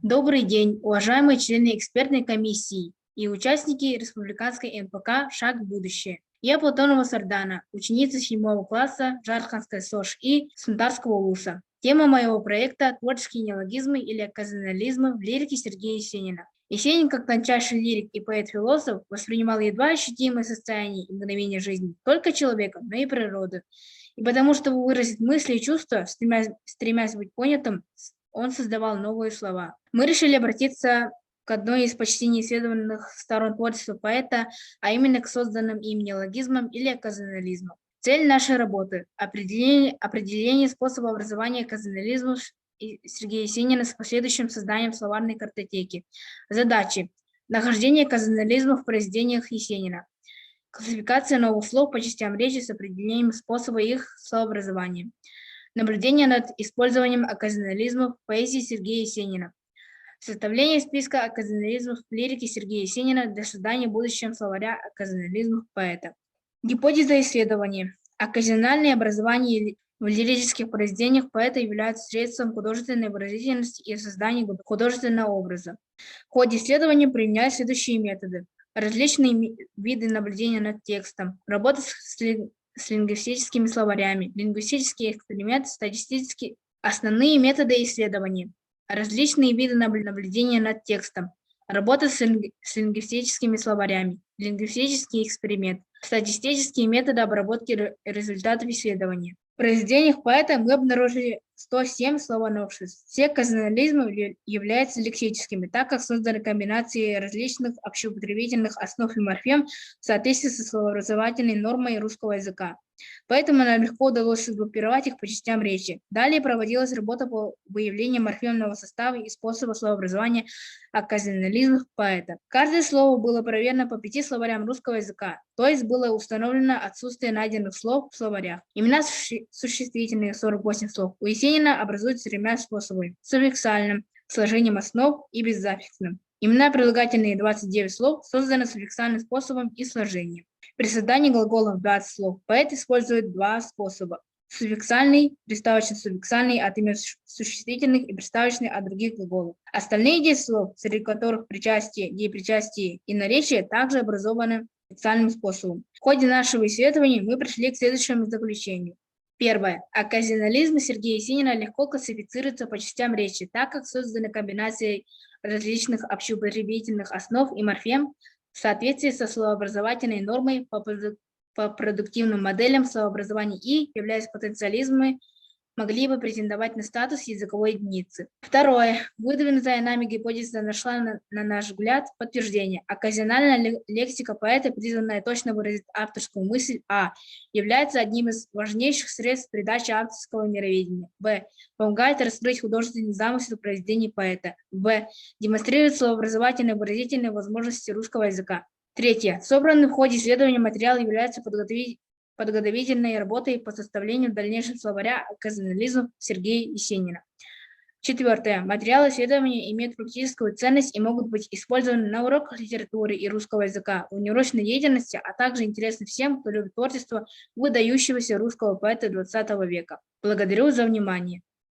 Добрый день, уважаемые члены экспертной комиссии и участники республиканской НПК «Шаг в будущее». Я Платонова Сардана, ученица 7 класса Джарханской СОЖ и Сундарского УЛУСа. Тема моего проекта – творческие неологизмы или оказионализмы в лирике Сергея Есенина. Есенин, как тончайший лирик и поэт-философ, воспринимал едва ощутимые состояния и мгновения жизни не только человека, но и природы. И потому, чтобы выразить мысли и чувства, стремясь быть понятым, он создавал новые слова. Мы решили обратиться к одной из почти неисследованных сторон творчества поэта, а именно к созданным им неологизмам или оказионализмам. Цель нашей работы – определение способа образования оказионализмов Сергея Есенина с последующим созданием словарной картотеки. Задачи – нахождение оказионализмов в произведениях Есенина, классификация новых слов по частям речи с определением способа их словообразования, наблюдение над использованием оказионализмов в поэзии Сергея Есенина, составление списка оказионализмов в лирике Сергея Есенина для создания будущего словаря оказионализмов поэта. Гипотеза исследования. Оказиональные образования в лирических произведениях поэта являются средством художественной выразительности и создания художественного образа. В ходе исследования применяют следующие методы. Различные виды наблюдения над текстом, работа с лингвистическими словарями, лингвистический эксперимент, статистические основные методы исследования, различные виды наблюдения над текстом, работа с лингвистическими словарями, лингвистический эксперимент, статистические методы обработки результатов исследования. В произведениях поэта мы обнаружили 107 словоношеств. Все оказионализмы являются лексическими, так как созданы комбинации различных общеупотребительных основ и морфем в соответствии со словообразовательной нормой русского языка. Поэтому нам легко удалось сгруппировать их по частям речи. Далее проводилась работа по выявлению морфемного состава и способа словообразования оказионализмов поэта. Каждое слово было проверено по 5 словарям русского языка, то есть было установлено отсутствие найденных слов в словарях. Имена существительные 48 слов у Есенина образуются тремя способами: суффиксальным, сложением основ и безаффиксным. Имена прилагательные 29 слов созданы суффиксальным способом и сложением. При создании глаголов 20 слов поэт использует два способа: суффиксальный, приставочно-суффиксальный от имен существительных и приставочный от других глаголов. Остальные 10 слов, среди которых причастие, депричастие и наречие, также образованы суффиксальным способом. В ходе нашего исследования мы пришли к следующему заключению. Первое. Оказионализмы Сергея Есенина легко классифицируются по частям речи, так как созданы комбинацией различных общеупотребительных основ и морфем в соответствии со словообразовательной нормой по продуктивным моделям словообразования и, являясь потенциализмами, могли бы претендовать на статус языковой единицы. Второе. Выдвинутая нами гипотеза нашла, на наш взгляд, подтверждение. Оказиональная лексика поэта, призванная точно выразить авторскую мысль, является одним из важнейших средств придачи авторского мировидения. Помогает раскрыть художественный замысел произведений поэта. Демонстрирует словообразовательные выразительные возможности русского языка. Третье. Собранный в ходе исследования материал является подготовительной работой по составлению дальнейшего словаря оказионализмов Сергея Есенина. Четвертое. Материалы исследования имеют практическую ценность и могут быть использованы на уроках литературы и русского языка, в неурочной деятельности, а также интересны всем, кто любит творчество выдающегося русского поэта XX века. Благодарю за внимание.